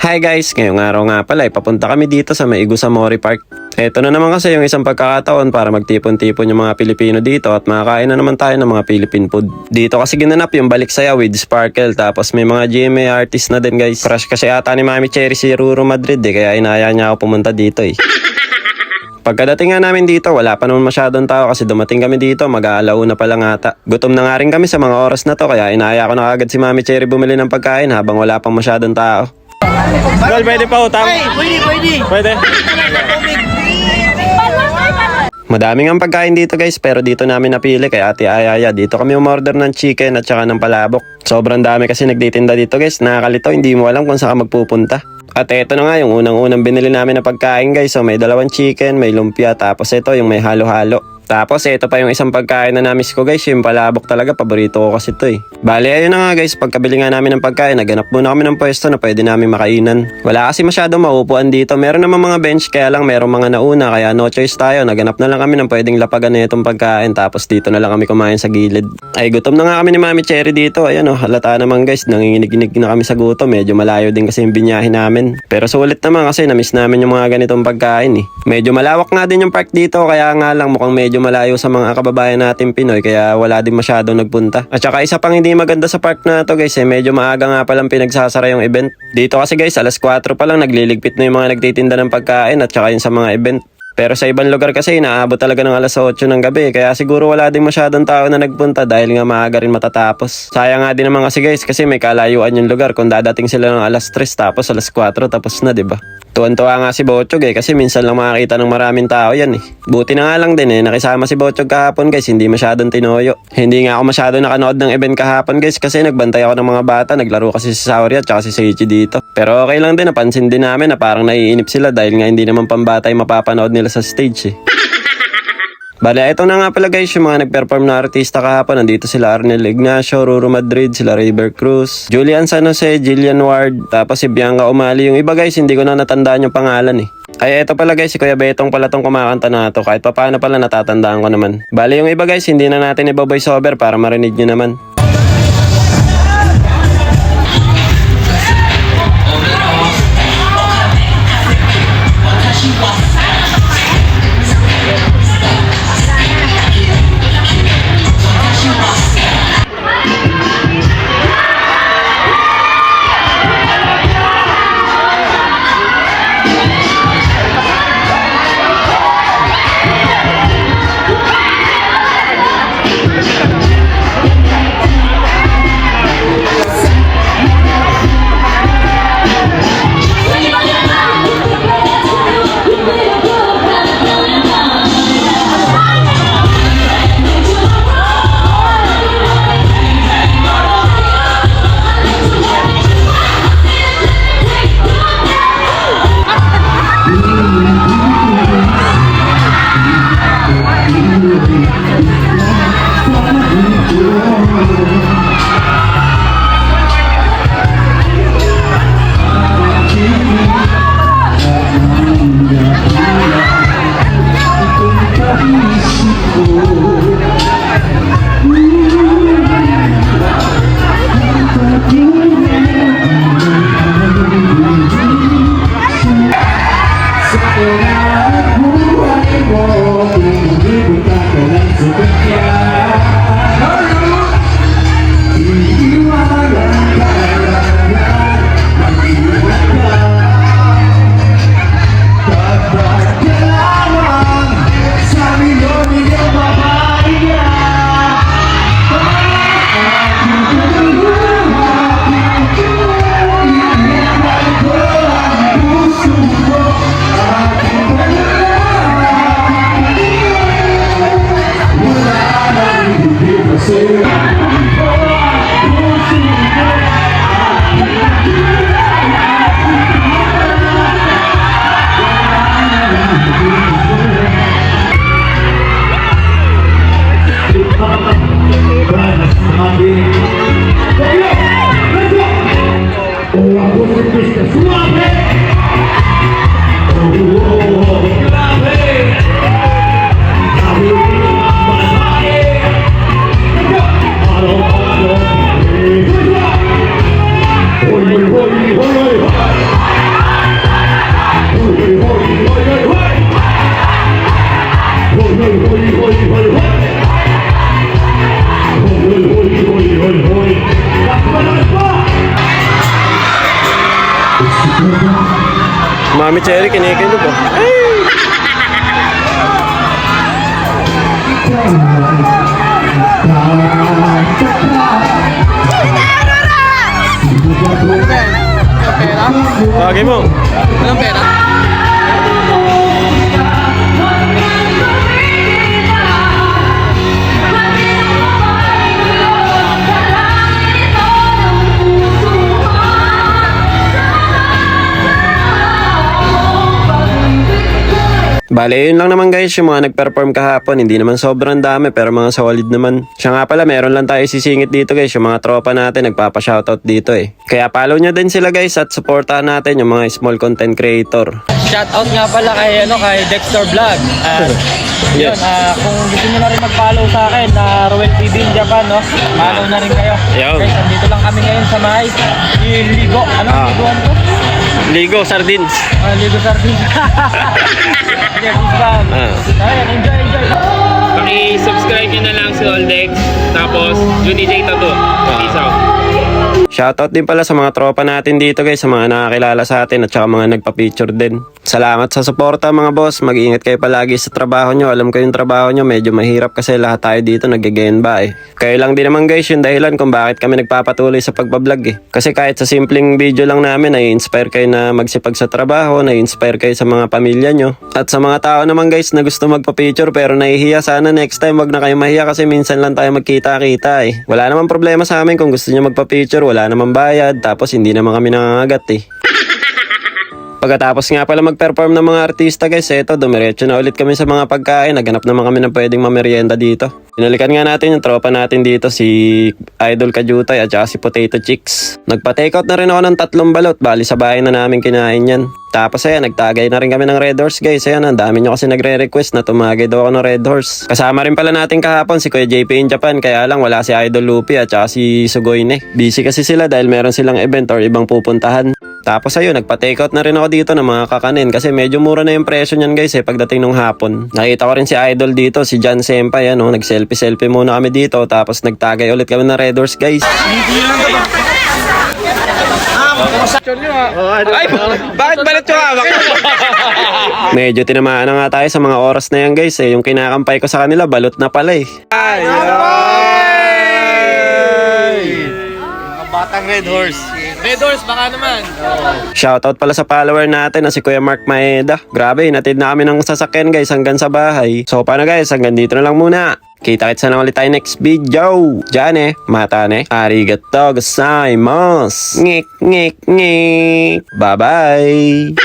Hi guys, ngayong araw nga pala papunta kami dito sa Maigo sa Mori Park. Eto na naman kasi yung isang pagkakataon para magtipon-tipon yung mga Pilipino dito at makakain na naman tayo ng mga Philippine food. Dito kasi ginanap yung Balik Saya with Sparkle, tapos may mga GMA artist na din guys. Crush kasi ata ni Mami Cherry si Ruro Madrid kaya inaya niya ako pumunta dito Pagkadating nga namin dito, wala pa naman masyadong tao kasi dumating kami dito, mag-aalauna pa lang ata. Gutom na nga rin kami sa mga oras na to kaya inaya ko na agad si Mami Cherry bumili ng pagkain habang wala pang masyadong tao. Well, pwede pa utang? Pwede. Madaming ang pagkain dito guys, pero dito namin napili kay Ate Ayaya. Dito kami umorder ng chicken at saka ng palabok. Sobrang dami kasi nagtitinda dito guys, nakakalito, hindi mo alam kung saan ka magpupunta. At eto na nga yung unang-unang binili namin na pagkain guys. So may dalawang chicken, may lumpia, tapos ito yung may halo-halo. Tapos ito pa yung isang pagkain na namiss ko guys, yung palabok talaga, paborito ko kasi ito Bale ayun na nga guys, pagkabili nga namin ng pagkain, naganap muna kami ng pwesto na pwede namin makainan. Wala kasi masyado maupuan dito, meron naman mga bench kaya lang meron mga nauna kaya no choice tayo, naganap na lang kami ng pwedeng lapagan na itong pagkain tapos dito na lang kami kumain sa gilid. Ay gutom na nga kami ni Mami Cherry dito, ayan halata naman guys, nanginginig na kami sa gutom, medyo malayo din kasi yung binyahe namin. Pero sulit naman kasi namiss namin yung mga ganitong pagkain Medyo malawak nga din yung park dito kaya nga lang mukhang medyo malayo sa mga kababayan natin Pinoy kaya wala din masyadong nagpunta. At saka isa pang hindi maganda sa park na to guys medyo maaga nga palang pinagsasara yung event. Dito kasi guys alas 4 pa lang nagliligpit na yung mga nagtitinda ng pagkain at saka yung sa mga event. Pero sa ibang lugar kasi inaabot talaga ng alas 8 ng gabi kaya siguro wala din masyadong tao na nagpunta dahil nga maaga rin matatapos. Sayang nga din naman kasi guys kasi may kalayuan yung lugar kung dadating sila ng alas 3 tapos alas 4 tapos na diba? Tuwan-tuwa nga si Bochog kasi minsan lang makakita ng maraming tao yan Buti na nga lang din nakisama si Bochog kahapon guys, hindi masyadong tinoyo. Hindi nga ako masyado nakanood ng event kahapon guys kasi nagbantay ako ng mga bata, naglaro kasi si Sauri at saka si Seichi dito. Pero okay lang din, napansin din namin na parang naiinip sila dahil nga hindi naman pambata yung mapapanood nila sa stage Bale, ito na nga pala guys yung mga nag-perform na artista kahapon. Nandito sila Arnel Ignacio, Ruro Madrid, sila River Cruz, Julian San Jose, Jillian Ward, tapos si Bianca Umali. Yung iba guys, hindi ko na natandaan yung pangalan Ay, ito pala guys, si Kuya Betong pala tong kumakanta na to. Kahit paano pala natatandaan ko naman. Bale, yung iba guys, hindi na natin i-voice over para marinig nyo naman. Mami Cherry, kinikilig oh. Bagay mo. Walang pera? Bale, yun lang naman guys, yung mga nag-perform kahapon. Hindi naman sobrang dami, pero mga solid naman. Siya nga pala, meron lang tayo sisingit dito guys. Yung mga tropa natin, nagpapa-shoutout dito eh. Kaya follow nyo din sila guys at supportahan natin yung mga small content creator. Shoutout nga pala kay Dexter Vlog. Yes. Kung gusto nyo na rin mag-follow sa akin na Roel TV in Japan, no? Follow na rin kayo. Yo. Guys, nandito lang kami ngayon sa may Ligo. Liguan to? Ligo, sardines. Ligo Sardines. Sige, Ayan, enjoy. Paki-subscribe nyo na lang si Oldex. Tapos, Junijay Tattoo. Peace out. Shoutout din pala sa mga tropa natin dito guys, sa mga nakakilala sa atin at saka mga nagpa-picture din. Salamat sa suporta mga boss, mag-iingat kayo palagi sa trabaho nyo. Alam ko yung trabaho nyo medyo mahirap kasi lahat tayo dito nag-gegenba eh. Kayo lang din naman guys yung dahilan kung bakit kami nagpapatuloy sa pagbablog eh. Kasi kahit sa simpleng video lang namin ay inspire kayo na magsipag sa trabaho, na-inspire kayo sa mga pamilya nyo. At sa mga tao naman guys na gusto magpa-picture pero nahihiya, sana next time wag na kayo mahiya kasi minsan lang tayo magkita-kita eh. Wala naman problema sa amin kung gusto nyo magpa-picture, wala naman bayad, tapos hindi naman kami nangangagat eh. Pagkatapos nga pala mag-perform ng mga artista guys, eto, dumiretso na ulit kami sa mga pagkain. Naganap naman kami ng pwedeng mamerienda dito. Pinalikan nga natin yung tropa natin dito, si Idol Kajutay at saka si Potato Chicks. Nagpa-takeout na rin ako ng 3 balot, bali sa bahay na namin kinain yan. Tapos ayan, nagtagay na rin kami ng Red Horse guys. Ayan, ang dami nyo kasi nagre-request na tumagay daw ako ng Red Horse. Kasama rin pala natin kahapon si Kuya JP in Japan, kaya lang wala si Idol Lupi at saka si Sugoyne. Busy kasi sila dahil meron silang event or ibang pupuntahan. Tapos ayun, nagpa-takeout na rin ako dito ng mga kakanin kasi medyo mura na yung presyo niyan guys eh pagdating ng hapon. Nakita ko rin si Idol dito, si John Senpai, ano, nag-selfie muna kami dito tapos nagtagay ulit kami ng Red Horse guys. Ay, bakit balat yung hawak? Medyo tinamaan na nga tayo sa mga oras na yan guys eh. Yung kinakampay ko sa kanila, balot na pala eh. Mga batang Red Horse. Red Horse, baka naman. Shoutout pala sa follower natin na si Kuya Mark Maeda. Grabe, natid na kami ng sasakyan guys hanggang sa bahay. So paano guys, hanggang dito na lang muna. Kita-kits na lang ulit tayo next video. Diyan eh, mata ne. Arigato gozaimasu. Ngik, ngik, ngik. Bye-bye.